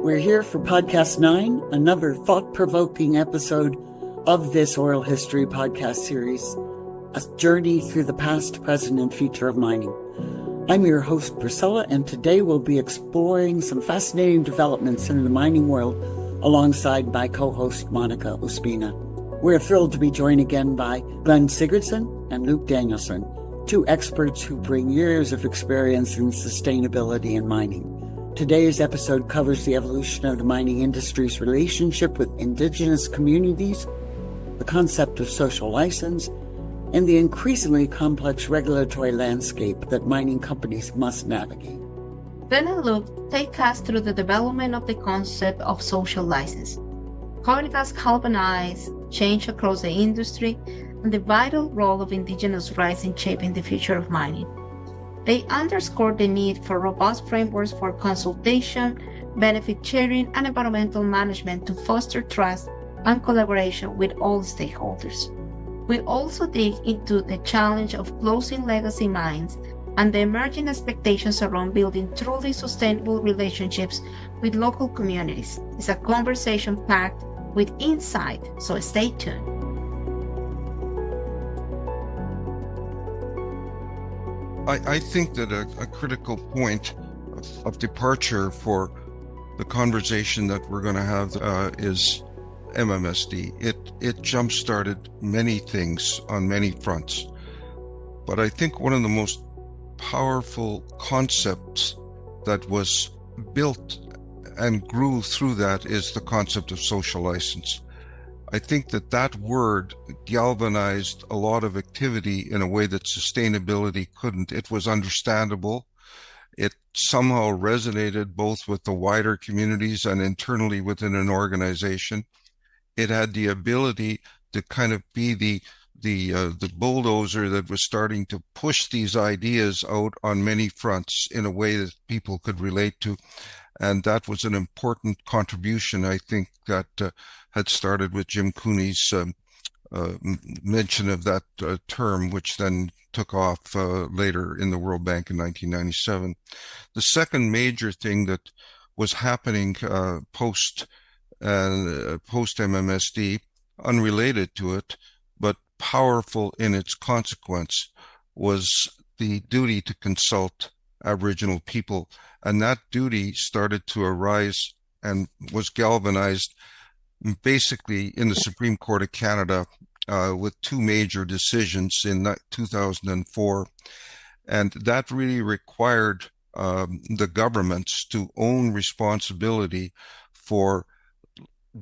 We're here for Podcast 9, another thought-provoking episode of this oral history podcast series, a journey through the past, present, and future of mining. I'm your host, Priscilla, and today we'll be exploring some fascinating developments in the mining world alongside my co-host, Mónica Ospina. We're thrilled to be joined again by Sigurdson and Luke Danielson, two experts who bring years of experience in sustainability in mining. Today's episode covers the evolution of the mining industry's relationship with indigenous communities, the concept of social license, and the increasingly complex regulatory landscape that mining companies must navigate. Ben and Luke take us through the development of the concept of social license, how it has galvanized change across the industry, and the vital role of indigenous rights in shaping the future of mining. They underscore the need for robust frameworks for consultation, benefit sharing, and environmental management to foster trust and collaboration with all stakeholders. We also dig into the challenge of closing legacy mines and the emerging expectations around building truly sustainable relationships with local communities. It's a conversation packed with insight, so stay tuned. I think that a critical point of departure for the conversation that we're going to have is MMSD. It jump-started many things on many fronts. But I think one of the most powerful concepts that was built and grew through that is the concept of social license. I think that word galvanized a lot of activity in a way that sustainability couldn't. It was understandable. It somehow resonated both with the wider communities and internally within an organization. It had the ability to kind of be the bulldozer that was starting to push these ideas out on many fronts in a way that people could relate to. And that was an important contribution, I think, that had started with Jim Cooney's mention of that term, which then took off later in the World Bank in 1997. The second major thing that was happening post MMSD, unrelated to it, but powerful in its consequence, was the duty to consult Aboriginal people. And that duty started to arise and was galvanized basically in the Supreme Court of Canada with two major decisions in 2004. And that really required the governments to own responsibility for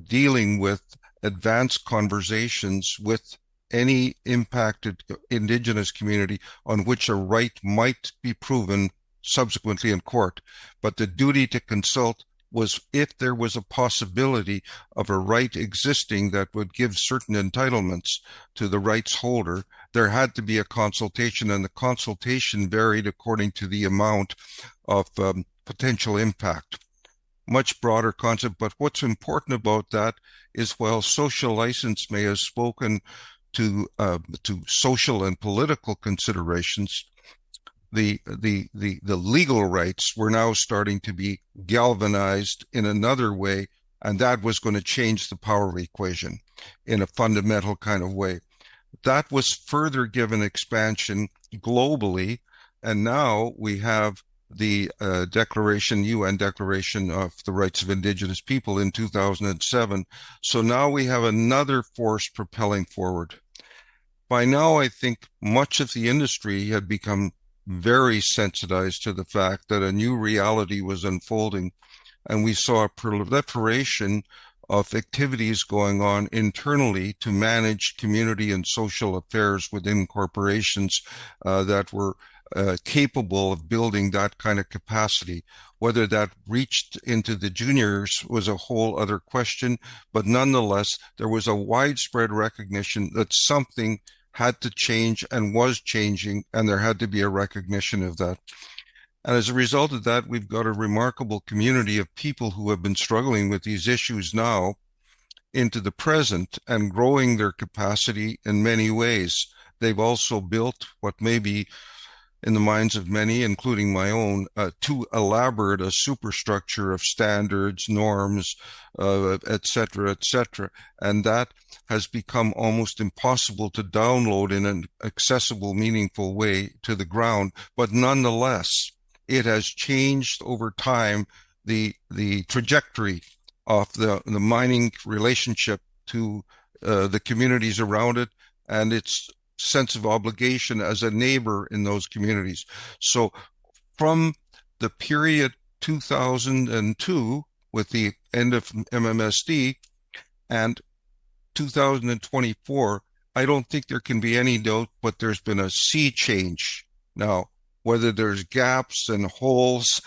dealing with advanced conversations with any impacted Indigenous community on which a right might be proven subsequently in court. But the duty to consult was if there was a possibility of a right existing that would give certain entitlements to the rights holder, there had to be a consultation, and the consultation varied according to the amount of potential impact. Much broader concept, but what's important about that is while social license may have spoken to social and political considerations, the legal rights were now starting to be galvanized in another way, and that was going to change the power equation in a fundamental kind of way. That was further given expansion globally, and now we have the UN Declaration of the Rights of Indigenous People in 2007. So now we have another force propelling forward. By now, I think much of the industry had become very sensitized to the fact that a new reality was unfolding, and we saw a proliferation of activities going on internally to manage community and social affairs within corporations that were capable of building that kind of capacity. Whether that reached into the juniors was a whole other question, but nonetheless, there was a widespread recognition that something had to change and was changing, and there had to be a recognition of that. And as a result of that, we've got a remarkable community of people who have been struggling with these issues now into the present and growing their capacity in many ways. They've also built what may be in the minds of many, including my own, too elaborate a superstructure of standards, norms, et cetera, et cetera. And that has become almost impossible to download in an accessible, meaningful way to the ground. But nonetheless, it has changed over time the trajectory of the mining relationship to the communities around it and its sense of obligation as a neighbor in those communities. So from the period 2002 with the end of MMSD and 2024, I don't think there can be any doubt, but there's been a sea change now, whether there's gaps and holes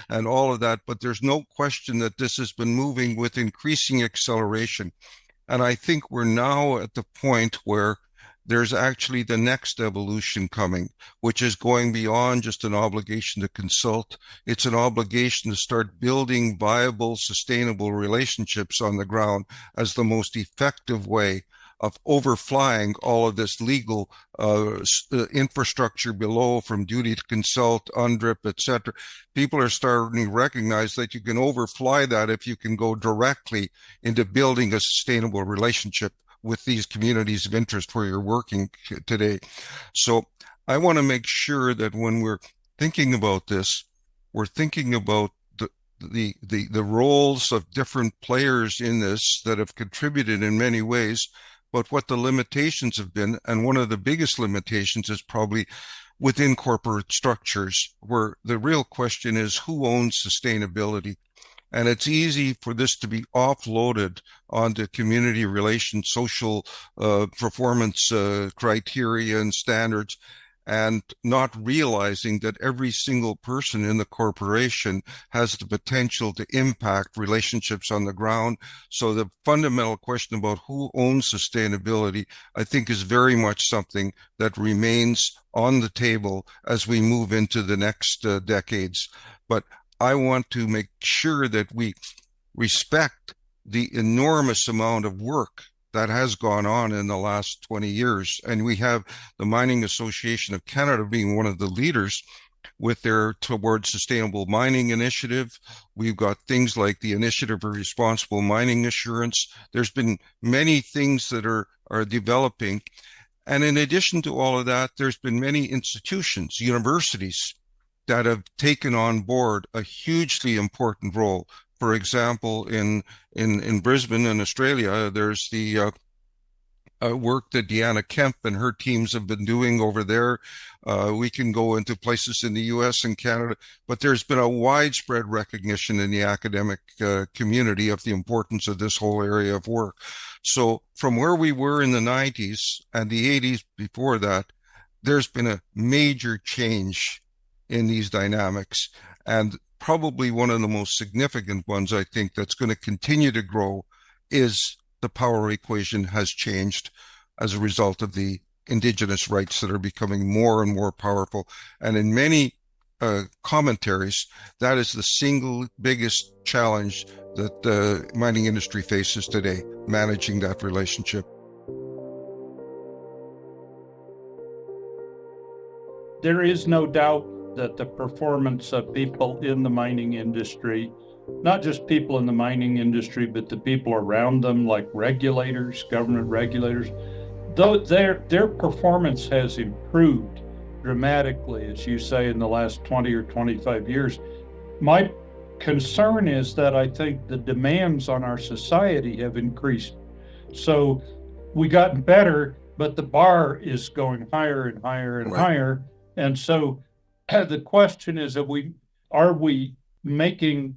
and all of that, but there's no question that this has been moving with increasing acceleration. And I think we're now at the point where there's actually the next evolution coming, which is going beyond just an obligation to consult. It's an obligation to start building viable, sustainable relationships on the ground as the most effective way of overflying all of this legal infrastructure below, from duty to consult, UNDRIP, et cetera. People are starting to recognize that you can overfly that if you can go directly into building a sustainable relationship with these communities of interest where you're working today. So I want to make sure that when we're thinking about this, we're thinking about the roles of different players in this that have contributed in many ways, but what the limitations have been. And one of the biggest limitations is probably within corporate structures, where the real question is who owns sustainability. And it's easy for this to be offloaded onto community relations, social performance criteria and standards, and not realizing that every single person in the corporation has the potential to impact relationships on the ground. So the fundamental question about who owns sustainability, I think, is very much something that remains on the table as we move into the next decades. But I want to make sure that we respect the enormous amount of work that has gone on in the last 20 years. And we have the Mining Association of Canada being one of the leaders with their Towards Sustainable Mining initiative. We've got things like the Initiative for Responsible Mining Assurance. There's been many things that are developing. And in addition to all of that, there's been many institutions, universities, that have taken on board a hugely important role. For example, in Brisbane in Australia, there's the work that Deanna Kemp and her teams have been doing over there. We can go into places in the US and Canada, but there's been a widespread recognition in the academic community of the importance of this whole area of work. So from where we were in the 90s and the 80s before that, there's been a major change in these dynamics. And probably one of the most significant ones, I think, that's going to continue to grow is the power equation has changed as a result of the Indigenous rights that are becoming more and more powerful. And in many commentaries, that is the single biggest challenge that the mining industry faces today, managing that relationship. There is no doubt that the performance of people in the mining industry, not just people in the mining industry, but the people around them, like regulators, government regulators, though their performance has improved dramatically, as you say, in the last 20 or 25 years. My concern is that I think the demands on our society have increased. So we gotten better, but the bar is going higher and higher and higher. And so the question is, are we making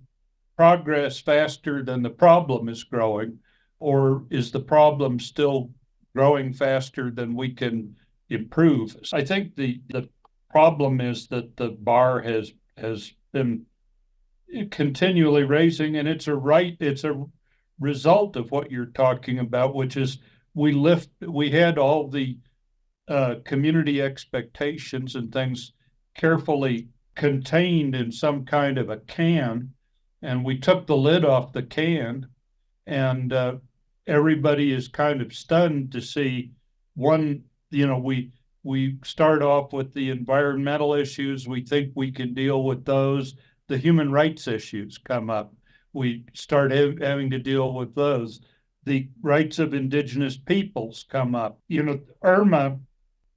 progress faster than the problem is growing, or is the problem still growing faster than we can improve? I think the problem is that the bar has been continually raising, and it's a result of what you're talking about, which is we had all the community expectations and things carefully contained in some kind of a can, and we took the lid off the can, and everybody is kind of stunned to see we we start off with the environmental issues. We think we can deal with those. The human rights issues come up. We start having to deal with those. The rights of indigenous peoples come up. IRMA,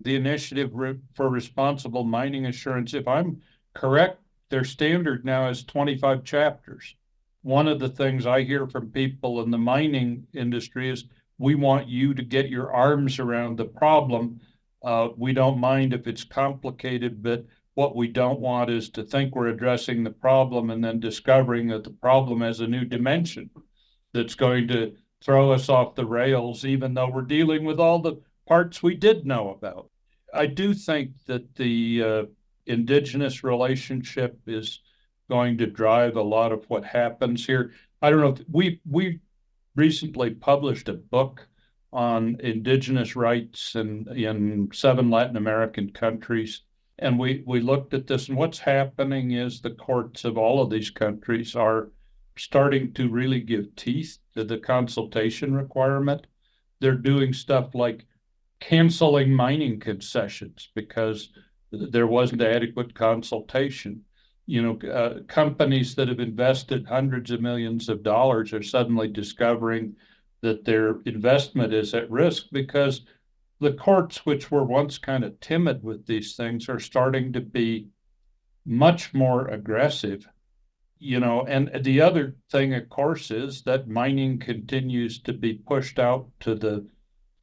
the Initiative for Responsible Mining Assurance, if I'm correct, their standard now is 25 chapters. One of the things I hear from people in the mining industry is, we want you to get your arms around the problem. We don't mind if it's complicated, but what we don't want is to think we're addressing the problem and then discovering that the problem has a new dimension that's going to throw us off the rails, even though we're dealing with all the parts we did know about. I do think that the indigenous relationship is going to drive a lot of what happens here. I don't know. We recently published a book on indigenous rights in 7 Latin American countries. And we looked at this, and what's happening is the courts of all of these countries are starting to really give teeth to the consultation requirement. They're doing stuff like canceling mining concessions because there wasn't adequate consultation. Companies that have invested hundreds of millions of dollars are suddenly discovering that their investment is at risk because the courts, which were once kind of timid with these things, are starting to be much more aggressive. And the other thing, of course, is that mining continues to be pushed out to the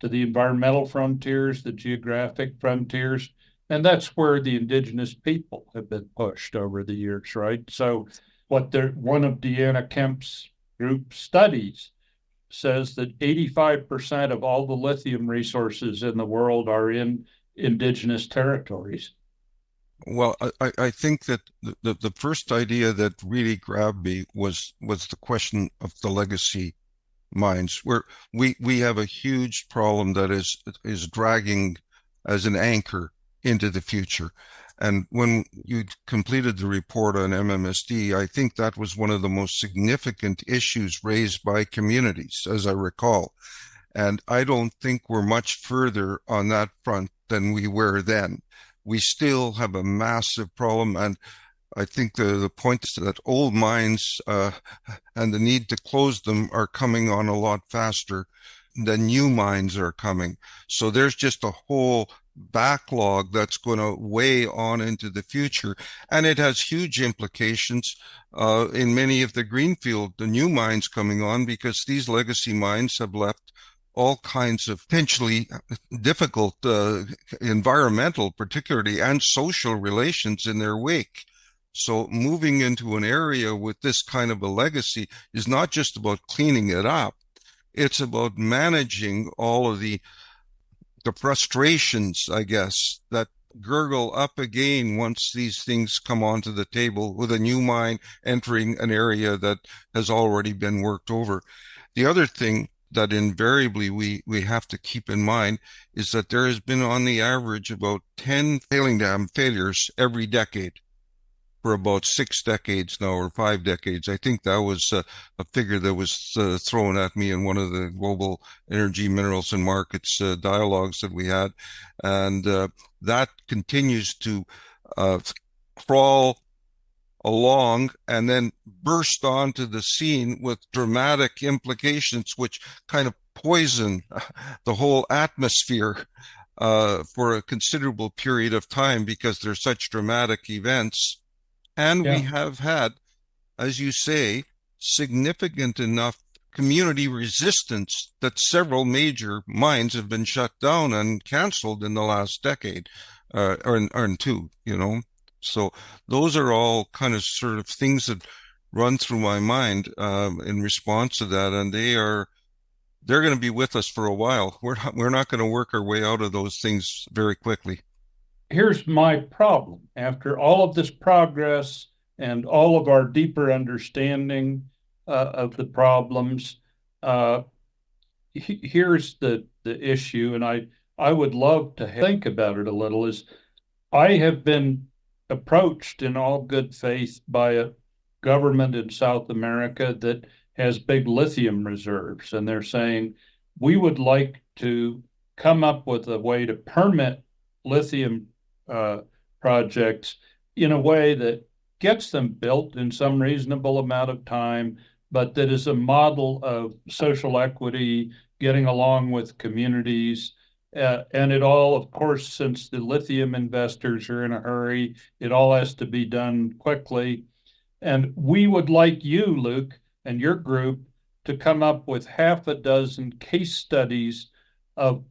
environmental frontiers, the geographic frontiers, and that's where the indigenous people have been pushed over the years, right? So one of Deanna Kemp's group studies says that 85% of all the lithium resources in the world are in indigenous territories. Well, I think that the first idea that really grabbed me was the question of the legacy mines, where we have a huge problem that is dragging as an anchor into the future. And when you completed the report on MMSD, I think that was one of the most significant issues raised by communities, as I recall. And I don't think we're much further on that front than we were then. We still have a massive problem. And I think the point is that old mines and the need to close them are coming on a lot faster than new mines are coming. So there's just a whole backlog that's going to weigh on into the future. And it has huge implications in many of the new mines coming on, because these legacy mines have left all kinds of potentially difficult environmental, particularly, and social relations in their wake. So moving into an area with this kind of a legacy is not just about cleaning it up. It's about managing all of the frustrations, I guess, that gurgle up again once these things come onto the table with a new mine entering an area that has already been worked over. The other thing that invariably we have to keep in mind is that there has been, on the average, about 10 tailing dam failures every decade for about 6 decades now, or 5 decades. I think that was a figure that was thrown at me in one of the global energy, minerals, and markets dialogues that we had. And that continues to crawl along and then burst onto the scene with dramatic implications, which kind of poison the whole atmosphere for a considerable period of time, because they're such dramatic events. And we have had, as you say, significant enough community resistance that several major mines have been shut down and canceled in the last decade, or in 2, So those are all kind of sort of things that run through my mind in response to that, and they're going to be with us for a while. We're not going to work our way out of those things very quickly. Here's my problem. After all of this progress and all of our deeper understanding of the problems, here's the issue, and I would love to think about it a little, is I have been approached in all good faith by a government in South America that has big lithium reserves, and they're saying, we would like to come up with a way to permit lithium projects in a way that gets them built in some reasonable amount of time, but that is a model of social equity, getting along with communities. And it all, of course, since the lithium investors are in a hurry, it all has to be done quickly. And we would like you, Luke, and your group to come up with half a dozen case studies of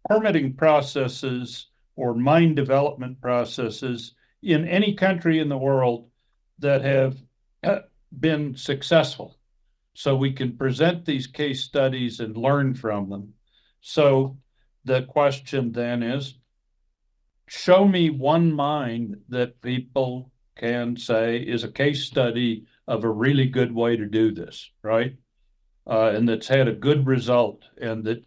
permitting processes or mine development processes in any country in the world that have been successful. So we can present these case studies and learn from them. So the question then is, show me one mine that people can say is a case study of a really good way to do this, right? And that's had a good result, and that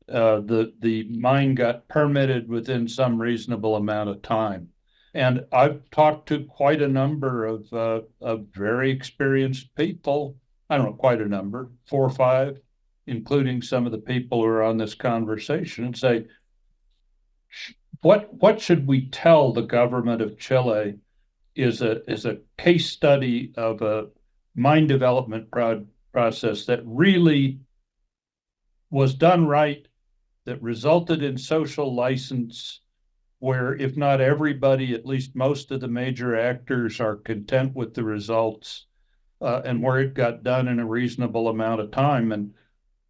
the mine got permitted within some reasonable amount of time. And I've talked to quite a number of very experienced people. I don't know, quite a number, 4 or 5, including some of the people who are on this conversation, and say, what should we tell the government of Chile is a case study of a mine development process that really was done right, that resulted in social license, where if not everybody, at least most of the major actors are content with the results, and where it got done in a reasonable amount of time. And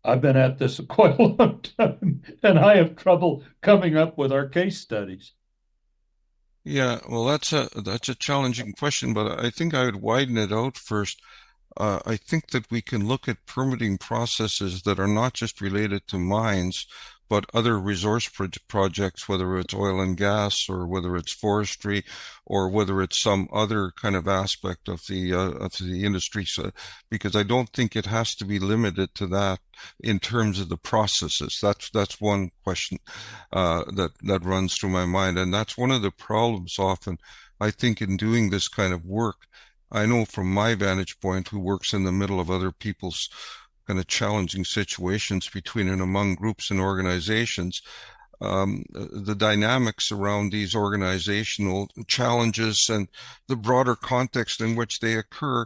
I've been at this quite a long time, and I have trouble coming up with our case studies. Yeah, well, that's a challenging question, but I think I would widen it out first. I think that we can look at permitting processes that are not just related to mines, but other resource projects, whether it's oil and gas, or whether it's forestry, or whether it's some other kind of aspect of the industry. So, because I don't think it has to be limited to that in terms of the processes. That's one question that runs through my mind, and that's one of the problems often, I think, in doing this kind of work. I know from my vantage point, who works in the middle of other people's kind of challenging situations between and among groups and organizations, the dynamics around these organizational challenges and the broader context in which they occur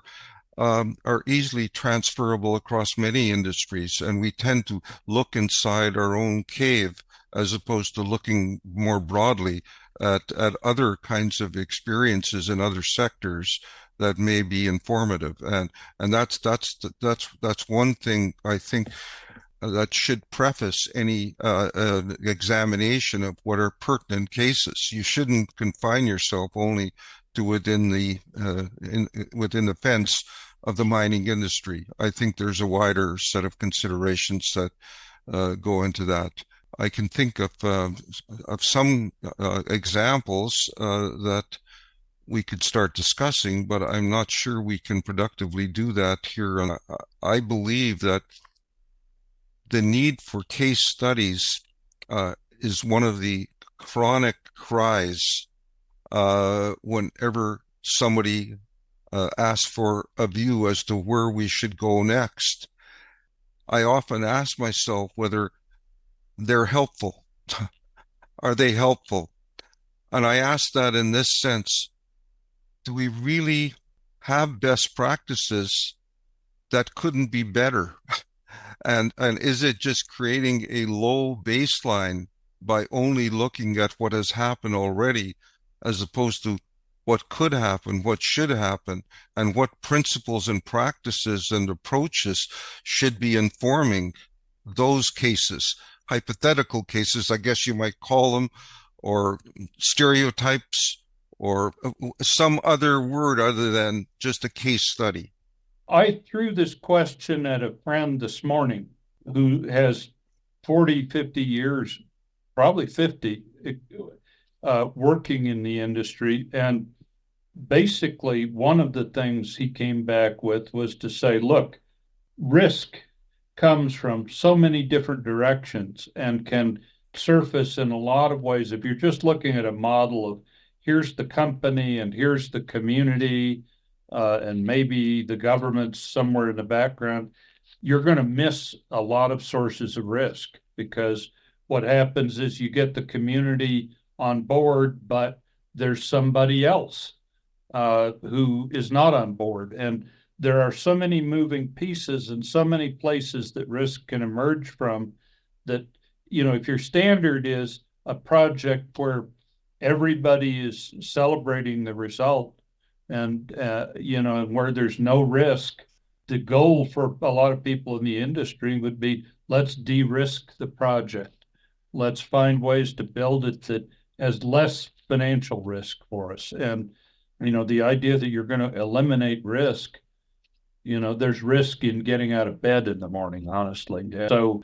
are easily transferable across many industries. And we tend to look inside our own cave as opposed to looking more broadly at other kinds of experiences in other sectors that may be informative, and that's one thing I think that should preface any examination of what are pertinent cases. You shouldn't confine yourself only to within the fence of the mining industry. I think there's a wider set of considerations that go into that. I can think of some examples that we could start discussing, but I'm not sure we can productively do that here. And I believe that the need for case studies is one of the chronic cries whenever somebody asks for a view as to where we should go next. I often ask myself whether they're helpful. Are they helpful? And I ask that in this sense: do we really have best practices that couldn't be better? And is it just creating a low baseline by only looking at what has happened already, as opposed to what could happen, what should happen, and what principles and practices and approaches should be informing those cases, hypothetical cases, I guess you might call them, or stereotypes, or some other word other than just a case study? I threw this question at a friend this morning who has 40, 50 years, probably 50, working in the industry. And basically, one of the things he came back with was to say, look, risk comes from so many different directions and can surface in a lot of ways. If you're just looking at a model of here's the company and here's the community, and maybe the government's somewhere in the background, you're going to miss a lot of sources of risk, because what happens is you get the community on board, but there's somebody else who is not on board. And there are so many moving pieces and so many places that risk can emerge from that, if your standard is a project where everybody is celebrating the result and, and where there's no risk, the goal for a lot of people in the industry would be, let's de-risk the project. Let's find ways to build it that has less financial risk for us. And, the idea that you're going to eliminate risk, there's risk in getting out of bed in the morning, honestly. So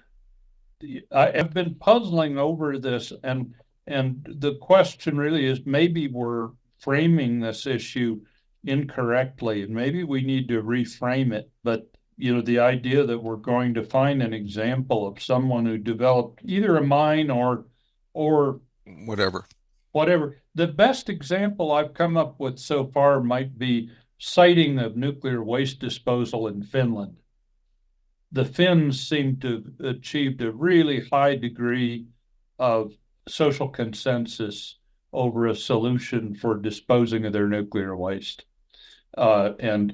I've been puzzling over this, and the question really is, maybe we're framing this issue incorrectly, and maybe we need to reframe it. But the idea that we're going to find an example of someone who developed either a mine or whatever. The best example I've come up with so far might be siting of nuclear waste disposal in Finland. The Finns seem to have achieved a really high degree of social consensus over a solution for disposing of their nuclear waste. And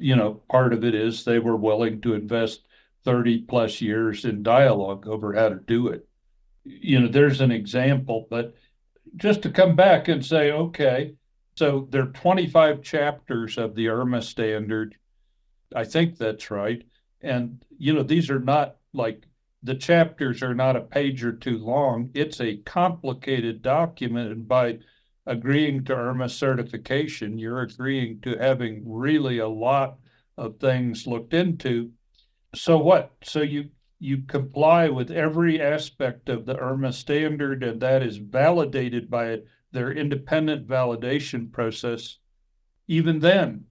part of it is they were willing to invest 30 plus years in dialogue over how to do it. There's an example, but just to come back and say, okay, so there are 25 chapters of the IRMA standard. I think that's right. And, these are not like, the chapters are not a page or two long. It's a complicated document. And by agreeing to IRMA certification, you're agreeing to having really a lot of things looked into. So what? So you comply with every aspect of the IRMA standard, and that is validated by their independent validation process. Even then,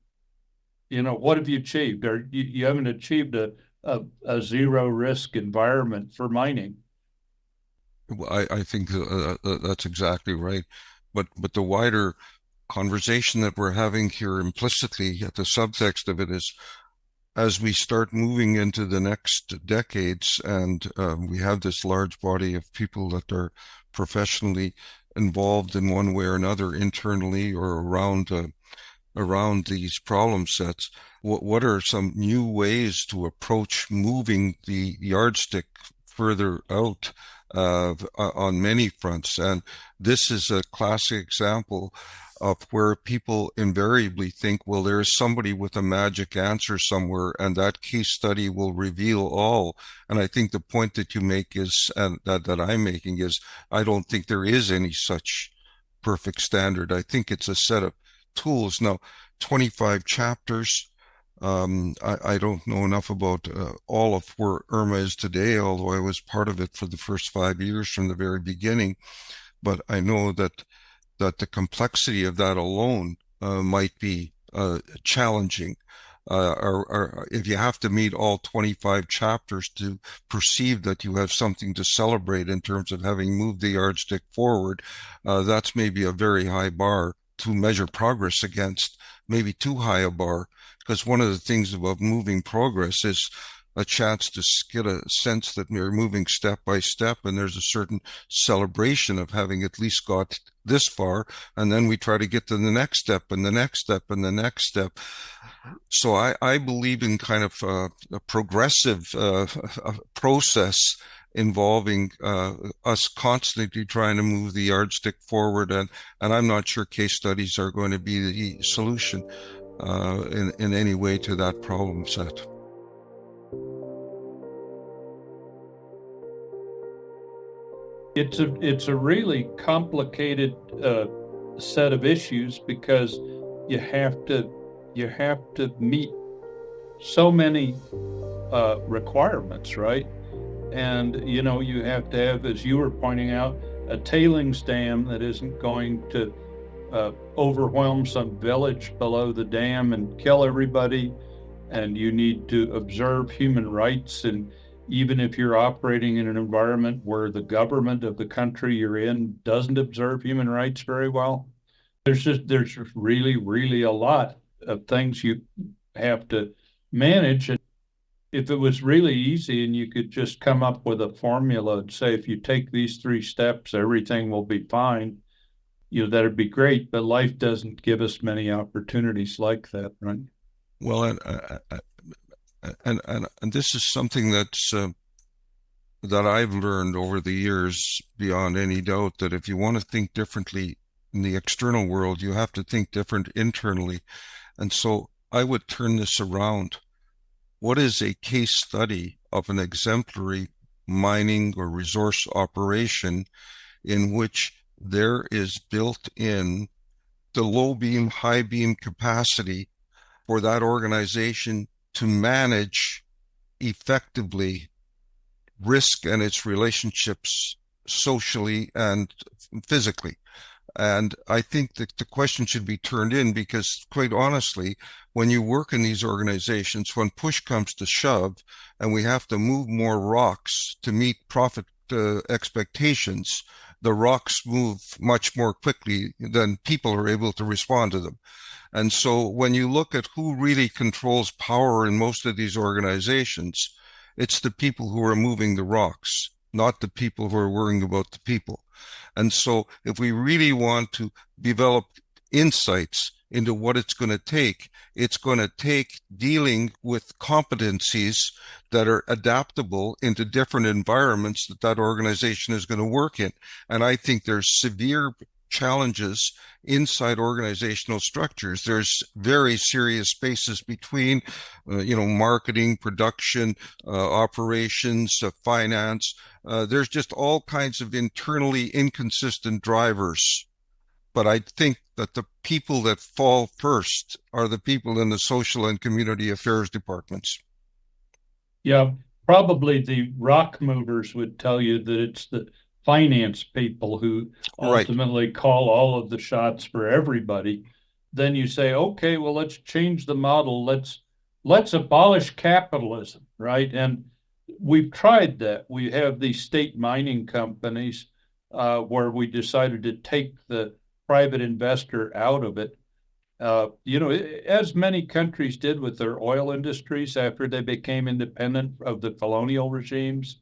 what have you achieved? You haven't achieved a zero risk environment for mining. Well, I think that's exactly right. But the wider conversation that we're having here implicitly at the subtext of it is, as we start moving into the next decades, and we have this large body of people that are professionally involved in one way or another, internally or around these problem sets, what are some new ways to approach moving the yardstick further out on many fronts? And this is a classic example of where people invariably think, well, there is somebody with a magic answer somewhere, and that case study will reveal all. And I think the point that you make is, and that I'm making is, I don't think there is any such perfect standard. I think it's a set of tools. Now, 25 chapters. I don't know enough about all of where IRMA is today, although I was part of it for the first 5 years from the very beginning. But I know that the complexity of that alone might be challenging. Or if you have to meet all 25 chapters to perceive that you have something to celebrate in terms of having moved the yardstick forward, that's maybe a very high bar to measure progress against, maybe too high a bar, because one of the things about moving progress is a chance to get a sense that we're moving step by step, and there's a certain celebration of having at least got this far, and then we try to get to the next step and the next step and the next step. So I believe in kind of a progressive process involving us constantly trying to move the yardstick forward, and I'm not sure case studies are going to be the solution in any way to that problem set. It's a really complicated set of issues, because you have to meet so many requirements, right? And you have to have, as you were pointing out, a tailings dam that isn't going to overwhelm some village below the dam and kill everybody. And you need to observe human rights. And even if you're operating in an environment where the government of the country you're in doesn't observe human rights very well, there's just really, really a lot of things you have to manage. And if it was really easy and you could just come up with a formula and say, if you take these 3 steps, everything will be fine, that'd be great, but life doesn't give us many opportunities like that, right? Well, and this is something that I've learned over the years beyond any doubt, that if you want to think differently in the external world, you have to think different internally. And so I would turn this around. What is a case study of an exemplary mining or resource operation in which there is built in the low beam, high beam capacity for that organization to manage effectively risk and its relationships socially and physically? And I think that the question should be turned in, because quite honestly, when you work in these organizations, when push comes to shove and we have to move more rocks to meet profit expectations, the rocks move much more quickly than people are able to respond to them. And so when you look at who really controls power in most of these organizations, it's the people who are moving the rocks, not the people who are worrying about the people. And so if we really want to develop insights into what it's going to take dealing with competencies that are adaptable into different environments that organization is going to work in. And I think there's severe challenges inside organizational structures. There's very serious spaces between, marketing, production, operations, finance. There's just all kinds of internally inconsistent drivers. But I think that the people that fall first are the people in the social and community affairs departments. Yeah, probably the rock movers would tell you that it's the finance people who ultimately call all of the shots for everybody. Then you say, okay, well, let's change the model. Let's abolish capitalism, right? And we've tried that. We have these state mining companies where we decided to take the private investor out of it. As many countries did with their oil industries after they became independent of the colonial regimes.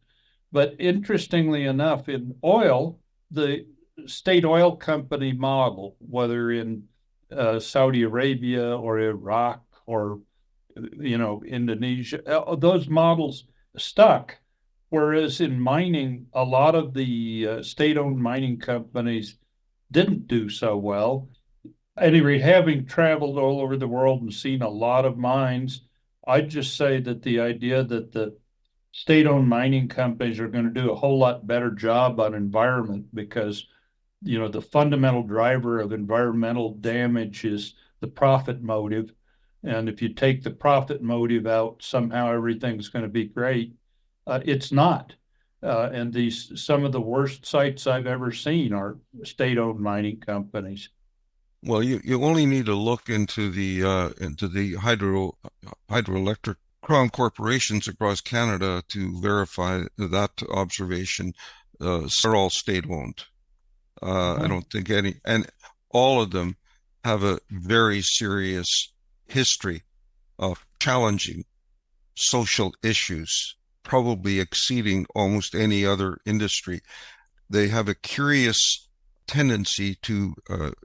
But interestingly enough, in oil, the state oil company model, whether in Saudi Arabia or Iraq or Indonesia, those models stuck. Whereas in mining, a lot of the state-owned mining companies didn't do so well. At any rate, having traveled all over the world and seen a lot of mines, I'd just say that the idea that the state-owned mining companies are going to do a whole lot better job on environment, because the fundamental driver of environmental damage is the profit motive. And if you take the profit motive out, somehow everything's going to be great. It's not. And some of the worst sites I've ever seen are state-owned mining companies. Well, you only need to look into the hydroelectric crown corporations across Canada to verify that observation. They're all state-owned. I don't think any, and all of them have a very serious history of challenging social issues, probably exceeding almost any other industry. They have a curious tendency to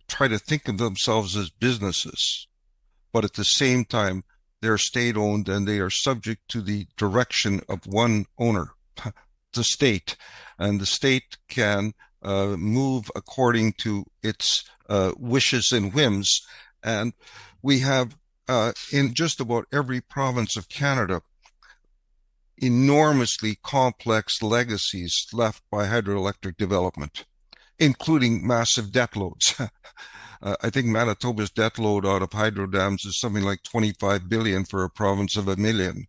try to think of themselves as businesses, but at the same time, they're state-owned and they are subject to the direction of one owner, the state, and the state can move according to its wishes and whims. And we have in just about every province of Canada enormously complex legacies left by hydroelectric development, including massive debt loads. I think Manitoba's debt load out of hydro dams is something like 25 billion for a province of 1 million.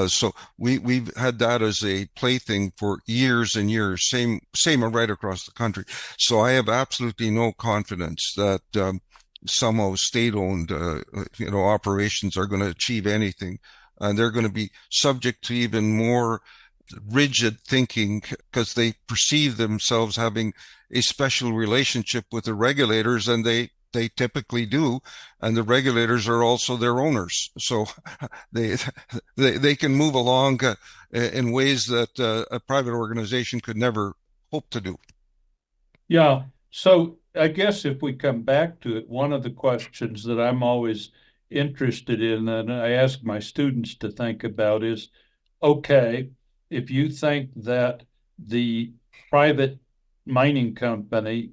So we've had that as a plaything for years and years, same right across the country. So I have absolutely no confidence that somehow state-owned operations are going to achieve anything. And they're going to be subject to even more rigid thinking because they perceive themselves having a special relationship with the regulators, and they typically do, and the regulators are also their owners, so they can move along in ways that a private organization could never hope to do. Yeah. So I guess if we come back to it, one of the questions that I'm always interested in, and I ask my students to think about is, okay, if you think that the private mining company,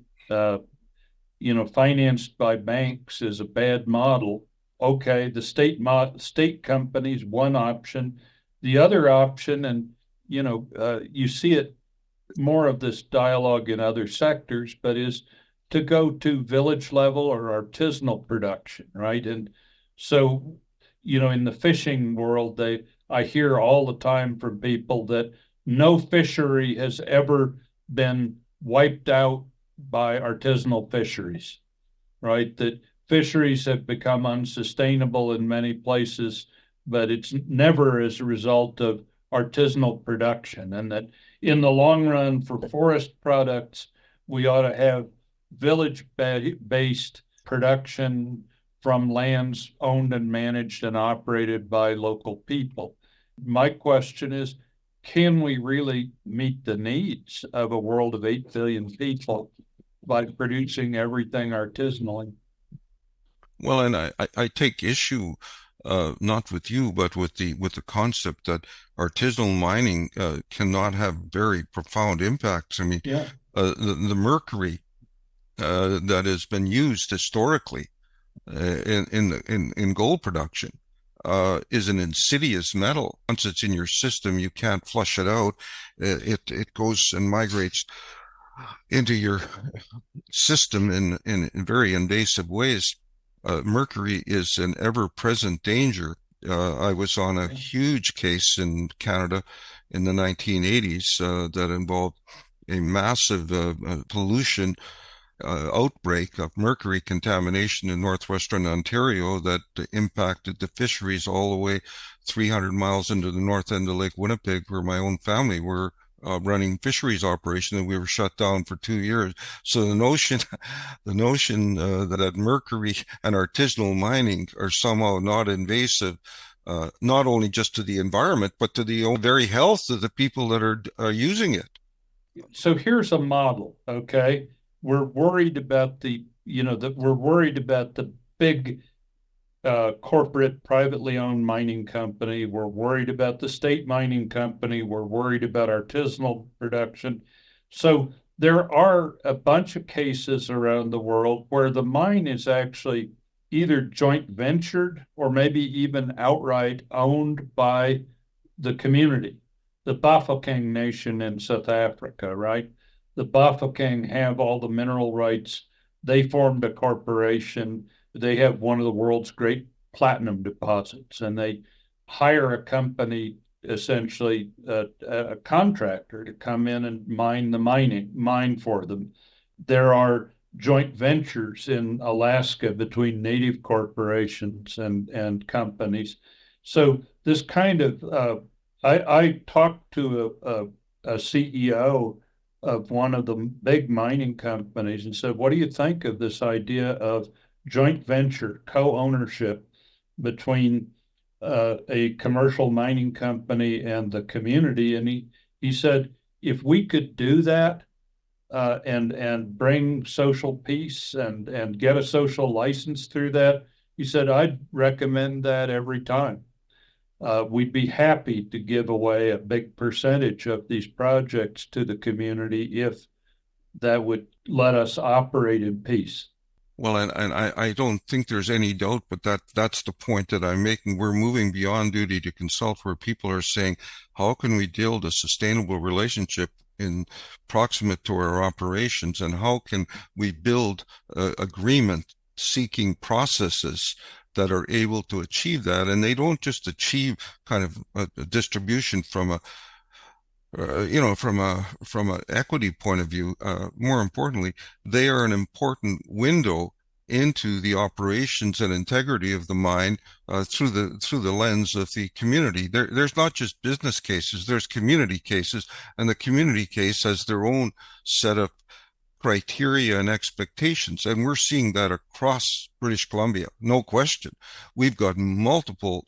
financed by banks is a bad model, okay, the state company is one option. The other option, and you see it more of this dialogue in other sectors, but is to go to village level or artisanal production, right? And so, in the fishing world, I hear all the time from people that no fishery has ever been wiped out by artisanal fisheries, right? That fisheries have become unsustainable in many places, but it's never as a result of artisanal production. And that in the long run, for forest products, we ought to have village-based production from lands owned and managed and operated by local people. My question is, can we really meet the needs of a world of 8 billion people by producing everything artisanally? Well, and I take issue not with you, but with the concept that artisanal mining cannot have very profound impacts. I mean, Yeah. The mercury that has been used historically in gold production is an insidious metal. Once it's in your system, you can't flush it out. It goes and migrates into your system in very invasive ways. Mercury is an ever-present danger. I was on a huge case in Canada in the 1980s that involved a massive pollution outbreak of mercury contamination in northwestern Ontario that impacted the fisheries all the way 300 miles into the north end of Lake Winnipeg, where my own family were running fisheries operation, and we were shut down for 2 years. So the notion that mercury and artisanal mining are somehow not invasive, not only just to the environment, but to the very health of the people that are using it. So here's a model, okay? We're worried about the big corporate privately owned mining company. We're worried about the state mining company. We're worried about artisanal production. So there are a bunch of cases around the world where the mine is actually either joint ventured or maybe even outright owned by the community. The Bafokeng Nation in South Africa, right? The Bafokeng have all the mineral rights. They formed a corporation. They have one of the world's great platinum deposits, and they hire a company, essentially a contractor, to come in and mine for them. There are joint ventures in Alaska between native corporations and companies. So this kind of I talked to a CEO of one of the big mining companies and said, what do you think of this idea of joint venture, co-ownership between a commercial mining company and the community? And he said, if we could do that and bring social peace and get a social license through that, he said, I'd recommend that every time. We'd be happy to give away a big percentage of these projects to the community if that would let us operate in peace. Well, and I don't think there's any doubt, but that's the point that I'm making. We're moving beyond duty to consult, where people are saying, how can we build a sustainable relationship in proximate to our operations, and how can we build agreement seeking processes that are able to achieve that? And they don't just achieve kind of a distribution from from an equity point of view. More importantly, they are an important window into the operations and integrity of the mine through the lens of the community. There's not just business cases, there's community cases, and the community case has their own set of criteria and expectations. And we're seeing that across British Columbia, no question. We've got multiple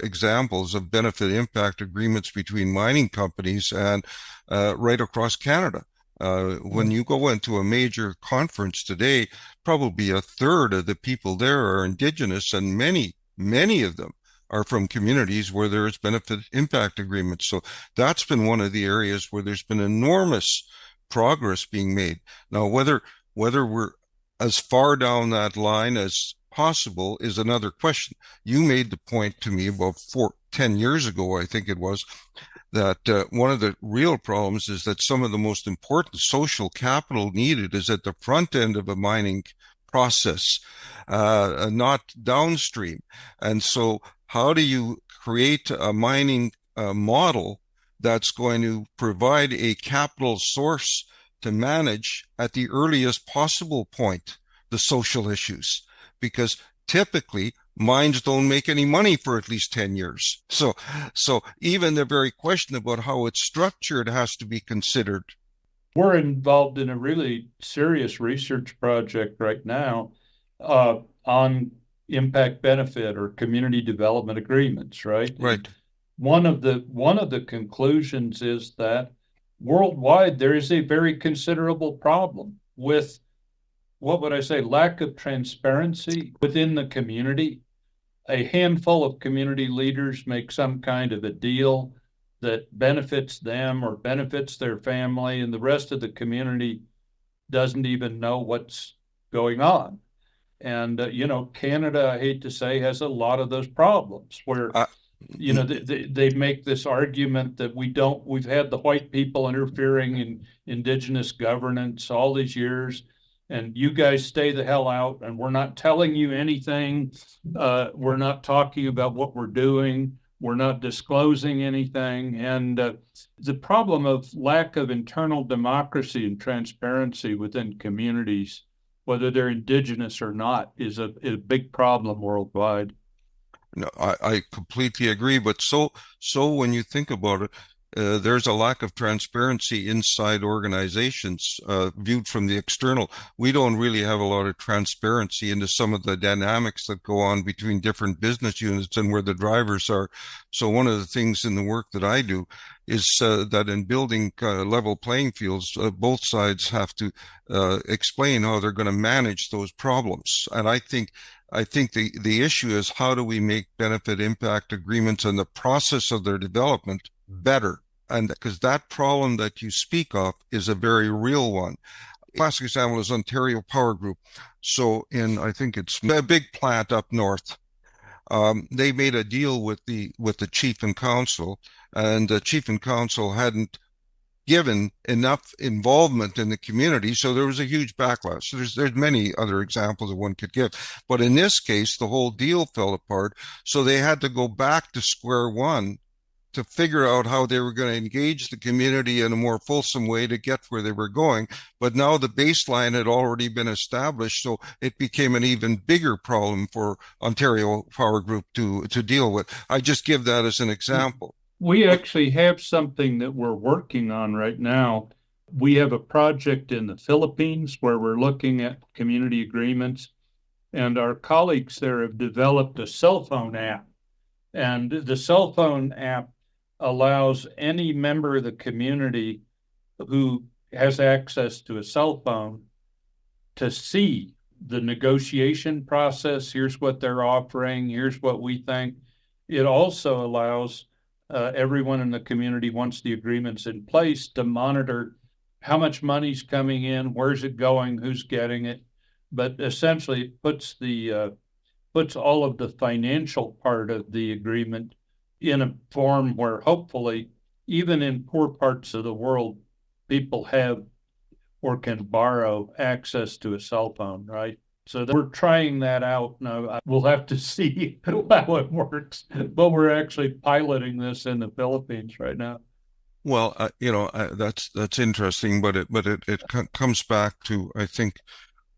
examples of benefit impact agreements between mining companies and right across Canada. When you go into a major conference today, probably a third of the people there are indigenous, and many of them are from communities where there's benefit impact agreements. So that's been one of the areas where there's been enormous progress being made. Now, whether we're as far down that line as possible is another question. You made the point to me about 10 years ago, I think it was, that one of the real problems is that some of the most important social capital needed is at the front end of a mining process, not downstream. And so how do you create a mining model that's going to provide a capital source to manage at the earliest possible point the social issues? Because typically mines don't make any money for at least 10 years. So even the very question about how it's structured has to be considered. We're involved in a really serious research project right now on impact benefit or community development agreements, right? Right. And one of the conclusions is that worldwide there is a very considerable problem with, what would I say, lack of transparency within the community. A handful of community leaders make some kind of a deal that benefits them or benefits their family, and the rest of the community doesn't even know what's going on. And, Canada, I hate to say, has a lot of those problems where, they make this argument that we've had the white people interfering in indigenous governance all these years, and you guys stay the hell out, and we're not telling you anything. We're not talking about what we're doing. We're not disclosing anything. And the problem of lack of internal democracy and transparency within communities, whether they're indigenous or not, is a big problem worldwide. No, I completely agree. But so when you think about it, there's a lack of transparency inside organizations viewed from the external. We don't really have a lot of transparency into some of the dynamics that go on between different business units and where the drivers are. So one of the things in the work that I do is that in building level playing fields, both sides have to explain how they're going to manage those problems. And I think the issue is, how do we make benefit impact agreements and the process of their development better? And because that problem that you speak of is a very real one. Classic example is Ontario Power Group. So I think it's a big plant up north. They made a deal with the chief and council, and the chief and council hadn't given enough involvement in the community, so there was a huge backlash. So there's many other examples that one could give, but in this case, the whole deal fell apart. So they had to go back to square one to figure out how they were going to engage the community in a more fulsome way to get where they were going. But now the baseline had already been established, so it became an even bigger problem for Ontario Power Group to deal with. I just give that as an example. We actually have something that we're working on right now. We have a project in the Philippines where we're looking at community agreements, and our colleagues there have developed a cell phone app. And the cell phone app allows any member of the community who has access to a cell phone to see the negotiation process. Here's what they're offering. Here's what we think. It also allows everyone in the community, once the agreement's in place, to monitor how much money's coming in, where's it going, who's getting it. But essentially, it puts all of the financial part of the agreement in a form where hopefully, even in poor parts of the world, people have or can borrow access to a cell phone, right? So we're trying that out now. We'll have to see how it works, but we're actually piloting this in the Philippines right now. Well, that's interesting, but it comes back to, I think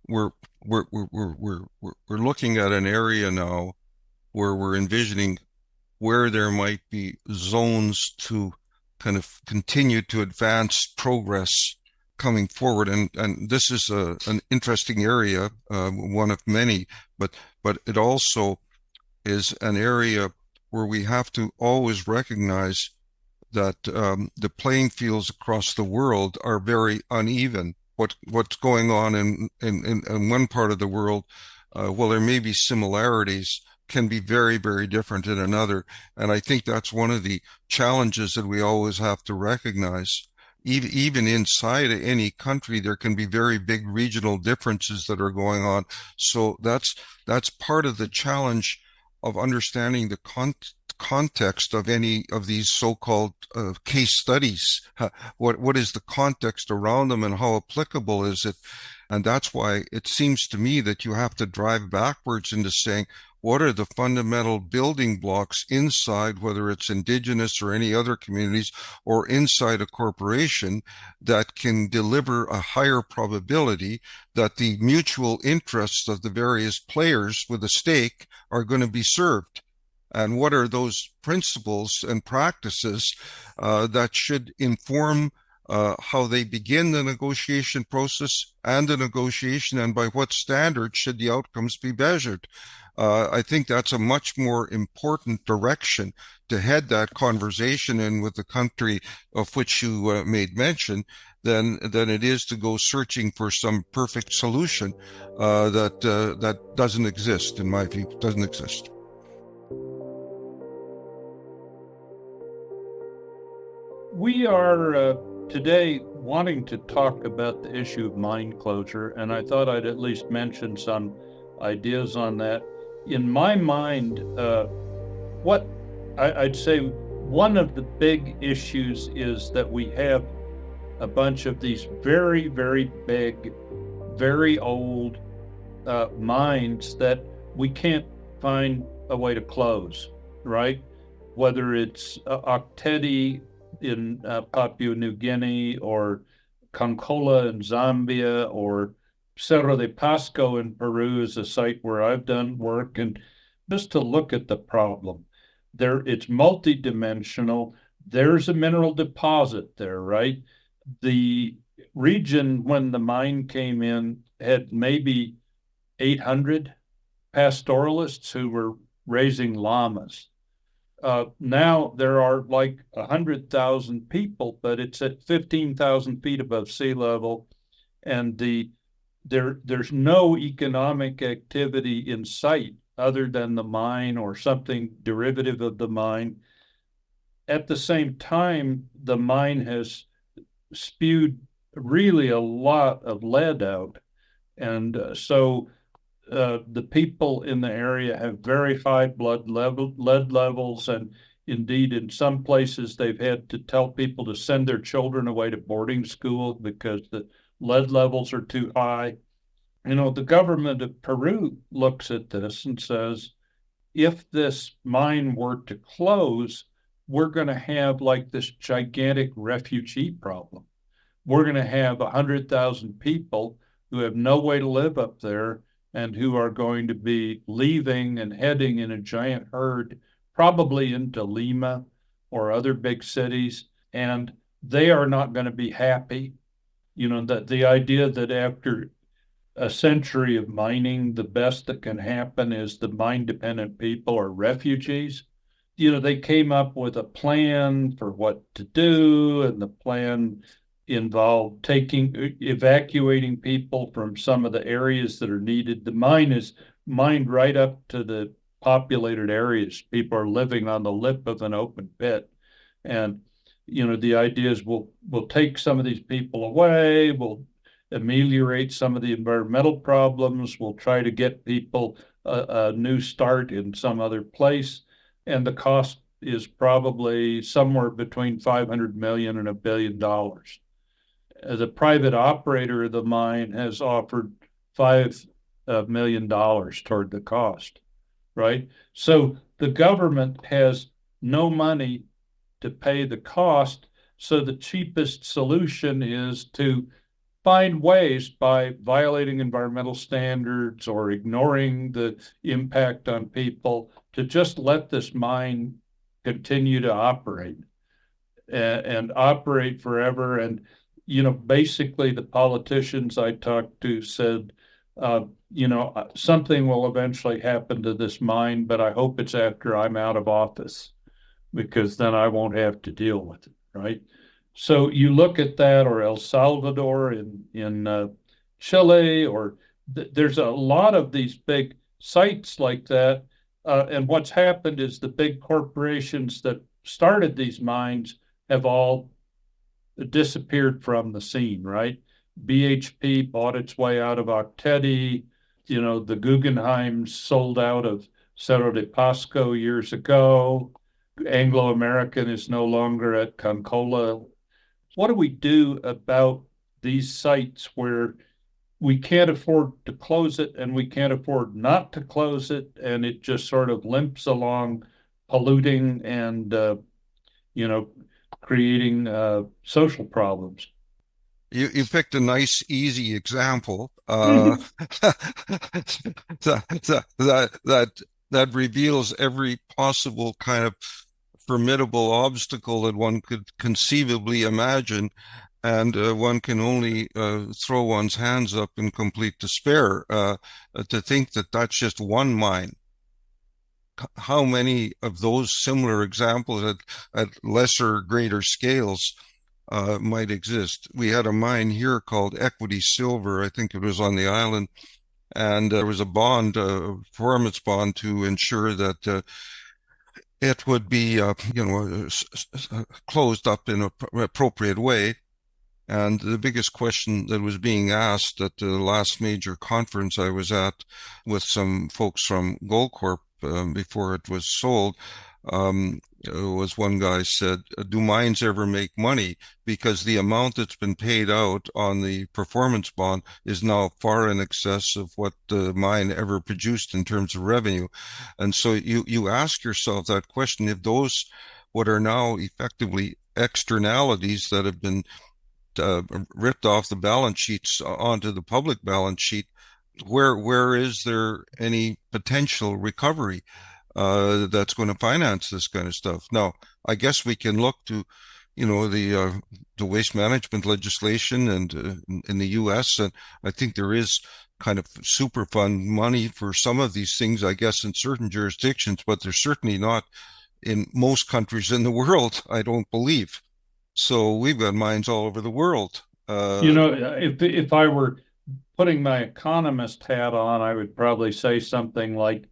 we're looking at an area now where we're envisioning where there might be zones to kind of continue to advance progress coming forward, and this is an interesting area, one of many, but it also is an area where we have to always recognize that the playing fields across the world are very uneven. What's going on in one part of the world, well, there may be similarities, can be very, very different in another. And I think that's one of the challenges that we always have to recognize. Even inside any country, there can be very big regional differences that are going on. So that's part of the challenge of understanding the context of any of these so-called case studies. What is the context around them and how applicable is it? And that's why it seems to me that you have to drive backwards into saying, what are the fundamental building blocks inside, whether it's indigenous or any other communities, or inside a corporation, that can deliver a higher probability that the mutual interests of the various players with a stake are going to be served? And what are those principles and practices that should inform how they begin the negotiation process and the negotiation, and by what standards should the outcomes be measured? I think that's a much more important direction to head that conversation in with the country of which you made mention than it is to go searching for some perfect solution that doesn't exist, in my view, doesn't exist. We are today wanting to talk about the issue of mine closure, and I thought I'd at least mention some ideas on that. In my mind, what I'd say one of the big issues is that we have a bunch of these very, very big, very old mines that we can't find a way to close, right? Whether it's Oktedi in Papua New Guinea, or Concola in Zambia, or Cerro de Pasco in Peru is a site where I've done work. And just to look at the problem, it's multidimensional. There's a mineral deposit there, right? The region, when the mine came in, had maybe 800 pastoralists who were raising llamas. Now there are like 100,000 people, but it's at 15,000 feet above sea level, and there's no economic activity in sight other than the mine or something derivative of the mine. At the same time, the mine has spewed really a lot of lead out, and so the people in the area have very high lead levels, and indeed in some places they've had to tell people to send their children away to boarding school because the lead levels are too high. You know, the government of Peru looks at this and says, if this mine were to close, we're going to have like this gigantic refugee problem. We're going to have 100,000 people who have no way to live up there, and who are going to be leaving and heading in a giant herd, probably into Lima or other big cities, and they are not going to be happy. You know, that the idea that after a century of mining, the best that can happen is the mine-dependent people are refugees. You know, they came up with a plan for what to do, and the plan involved evacuating people from some of the areas that are needed. The mine is mined right up to the populated areas. People are living on the lip of an open pit. And, you know, the idea is we'll take some of these people away, we'll ameliorate some of the environmental problems, we'll try to get people a new start in some other place. And the cost is probably somewhere between 500 million and $1 billion. The private operator of the mine has offered $5 million toward the cost, right? So the government has no money to pay the cost. So the cheapest solution is to find ways, by violating environmental standards or ignoring the impact on people, to just let this mine continue to operate and operate forever. And you know, basically the politicians I talked to said, you know, something will eventually happen to this mine, but I hope it's after I'm out of office. because then I won't have to deal with it, right? So you look at that, or El Salvador in Chile, or there's a lot of these big sites like that. And what's happened is the big corporations that started these mines have all disappeared from the scene, right? BHP bought its way out of Octeti. The Guggenheims sold out of Cerro de Pasco years ago. Anglo American is no longer at Concola. What do we do about these sites where we can't afford to close it and we can't afford not to close it, and it just sort of limps along, polluting and you know creating social problems? You picked a nice, easy example that reveals every possible kind of formidable obstacle that one could conceivably imagine, and one can only throw one's hands up in complete despair to think that that's just one mine. How many of those similar examples at lesser, greater scales might exist? We had a mine here called Equity Silver. I think it was on the island, and there was a bond, a performance bond, to ensure that it would be, closed up in an appropriate way. And the biggest question that was being asked at the last major conference I was at with some folks from Goldcorp before it was sold, was one guy said, do mines ever make money? Because the amount that's been paid out on the performance bond is now far in excess of what the mine ever produced in terms of revenue. And so you ask yourself that question, if those, what are now effectively externalities that have been ripped off the balance sheets onto the public balance sheet, where is there any potential recovery that's going to finance this kind of stuff? Now, I guess we can look to, the waste management legislation and in the U.S., and I think there is kind of Superfund money for some of these things, I guess, in certain jurisdictions, but they're certainly not in most countries in the world, I don't believe. So we've got mines all over the world. If I were putting my economist hat on, I would probably say something like,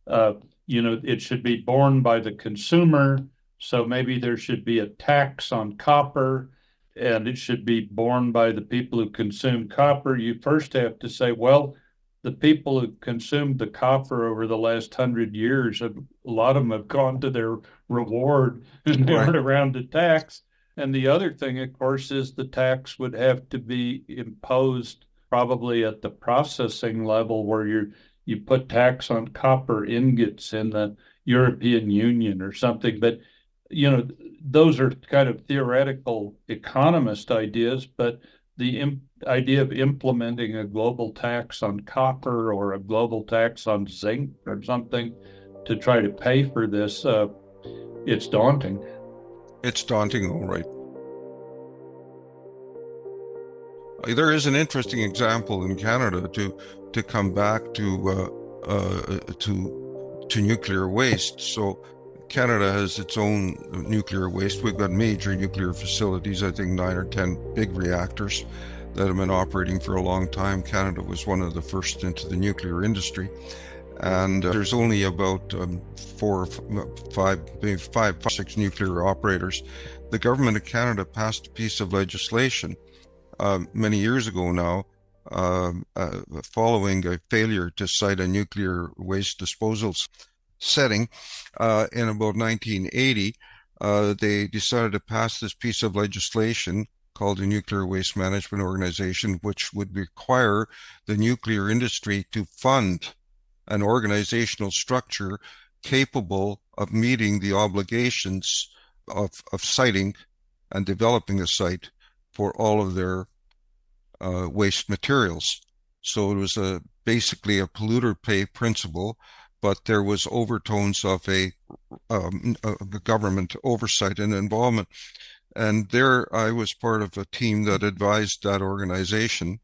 it should be borne by the consumer. So maybe there should be a tax on copper, and it should be borne by the people who consume copper. You first have to say, well, the people who consumed the copper over the last 100 years, a lot of them have gone to their reward and they aren't around to tax. And the other thing, of course, is the tax would have to be imposed probably at the processing level, where you put tax on copper ingots in the European Union or something. But, those are kind of theoretical economist ideas, but the idea of implementing a global tax on copper or a global tax on zinc or something to try to pay for this, it's daunting. It's daunting, all right. There is an interesting example in Canada to come back to nuclear waste. So Canada has its own nuclear waste. We've got major nuclear facilities, I think 9 or 10 big reactors that have been operating for a long time. Canada was one of the first into the nuclear industry. And there's only about 4 or 5, maybe 5, 6 nuclear operators. The government of Canada passed a piece of legislation many years ago now, following a failure to site a nuclear waste disposal setting in about 1980. They decided to pass this piece of legislation called the Nuclear Waste Management Organization, which would require the nuclear industry to fund an organizational structure capable of meeting the obligations of siting and developing a site for all of their waste materials. So it was basically a polluter pay principle, but there was overtones of a government oversight and involvement. And there I was part of a team that advised that organization.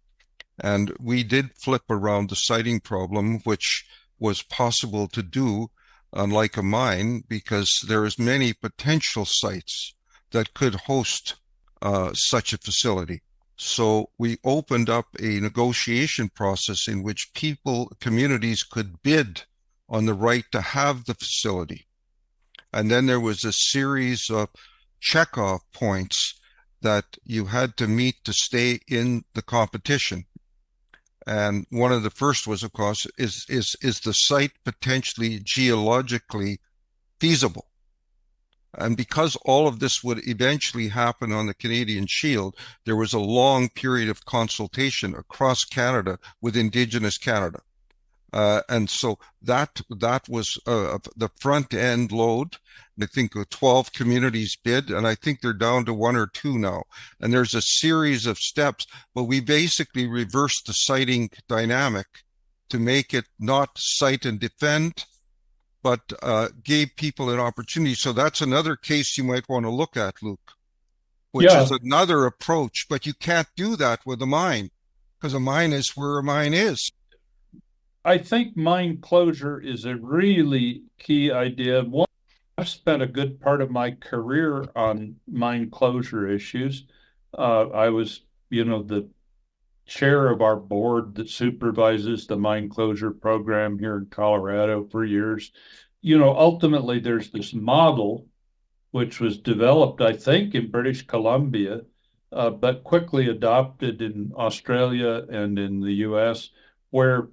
And we did flip around the siting problem, which was possible to do unlike a mine, because there is many potential sites that could host such a facility. So we opened up a negotiation process in which communities could bid on the right to have the facility. And then there was a series of checkoff points that you had to meet to stay in the competition. And one of the first was, of course, is the site potentially geologically feasible? And because all of this would eventually happen on the Canadian Shield, there was a long period of consultation across Canada with Indigenous Canada. And so that was the front end load. I think 12 communities bid, and I think they're down to 1 or 2 now. And there's a series of steps, but we basically reversed the siting dynamic to make it not cite and defend, but gave people an opportunity. So that's another case you might want to look at, Luke, which is another approach. But you can't do that with a mine, because a mine is where a mine is. I think mine closure is a really key idea. I've spent a good part of my career on mine closure issues. I was, the chair of our board that supervises the mine closure program here in Colorado for years. Ultimately there's this model which was developed, I think, in British Columbia, but quickly adopted in Australia and in the US, where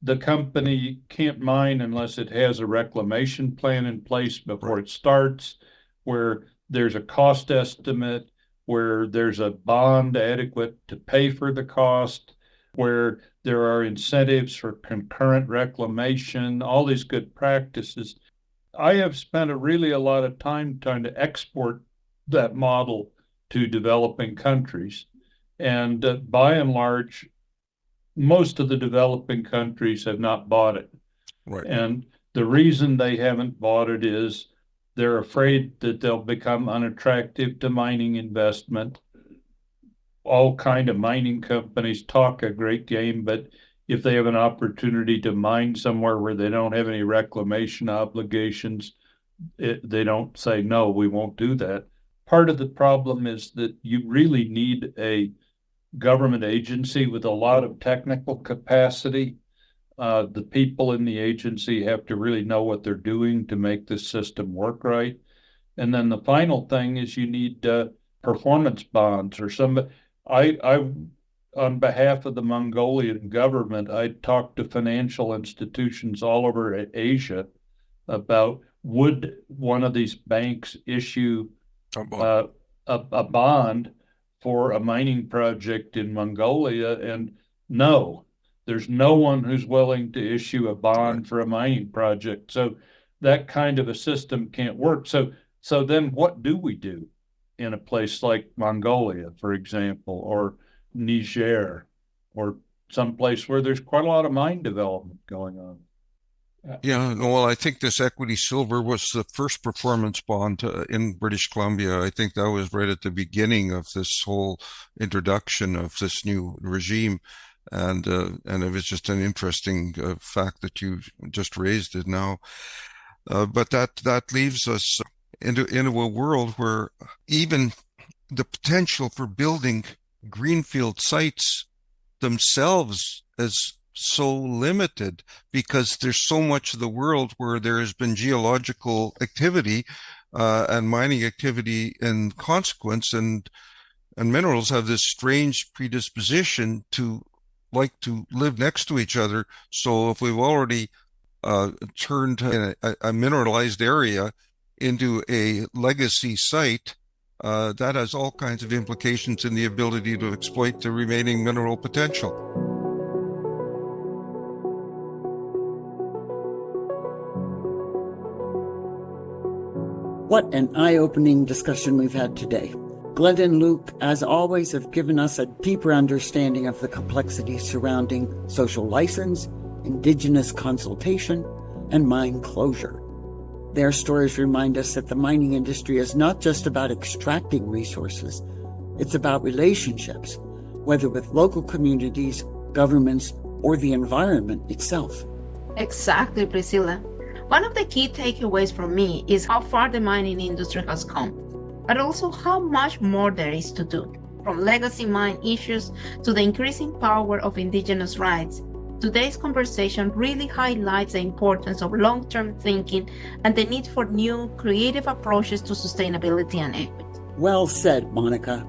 the company can't mine unless it has a reclamation plan in place before it starts, where there's a cost estimate, where there's a bond adequate to pay for the cost, where there are incentives for concurrent reclamation, all these good practices. I have spent a lot of time trying to export that model to developing countries. And by and large, most of the developing countries have not bought it. Right. And the reason they haven't bought it is they're afraid that they'll become unattractive to mining investment. All kind of mining companies talk a great game, but if they have an opportunity to mine somewhere where they don't have any reclamation obligations, they don't say, no, we won't do that. Part of the problem is that you really need a government agency with a lot of technical capacity. The people in the agency have to really know what they're doing to make this system work right. And then the final thing is you need performance bonds or somebody. I on behalf of the Mongolian government, I talked to financial institutions all over Asia about would one of these banks issue a bond for a mining project in Mongolia, and no, there's no one who's willing to issue a bond for a mining project. So that kind of a system can't work. So then what do we do in a place like Mongolia, for example, or Niger, or someplace where there's quite a lot of mine development going on? Yeah, well, I think this Equity Silver was the first performance bond in British Columbia. I think that was right at the beginning of this whole introduction of this new regime. And it was just an interesting fact that you just raised it now. But that leaves us into a world where even the potential for building greenfield sites themselves is so limited, because there's so much of the world where there has been geological activity and mining activity in consequence, and minerals have this strange predisposition to like to live next to each other. So if we've already turned a mineralized area into a legacy site, that has all kinds of implications in the ability to exploit the remaining mineral potential. What an eye-opening discussion we've had today. Glenn and Luke, as always, have given us a deeper understanding of the complexities surrounding social license, Indigenous consultation, and mine closure. Their stories remind us that the mining industry is not just about extracting resources, it's about relationships, whether with local communities, governments, or the environment itself. Exactly, Priscilla. One of the key takeaways for me is how far the mining industry has come, but also how much more there is to do. From legacy mine issues to the increasing power of indigenous rights, today's conversation really highlights the importance of long-term thinking and the need for new, creative approaches to sustainability and equity. Well said, Monica.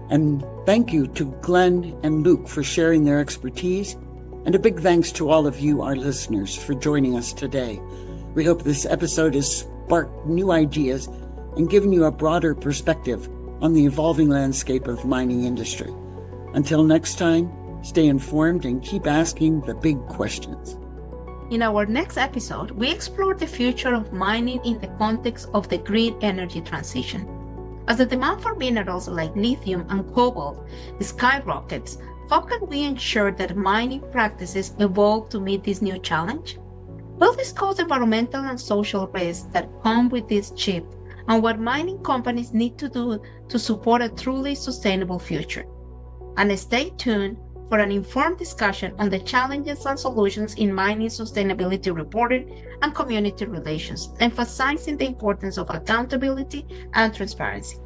And thank you to Glenn and Luke for sharing their expertise, and a big thanks to all of you, our listeners, for joining us today. We hope this episode has sparked new ideas and given you a broader perspective on the evolving landscape of the mining industry. Until next time, stay informed and keep asking the big questions. In our next episode, we explore the future of mining in the context of the green energy transition. As the demand for minerals like lithium and cobalt skyrockets, how can we ensure that mining practices evolve to meet this new challenge? We'll discuss environmental and social risks that come with this shift and what mining companies need to do to support a truly sustainable future. And stay tuned for an informed discussion on the challenges and solutions in mining sustainability reporting and community relations, emphasizing the importance of accountability and transparency.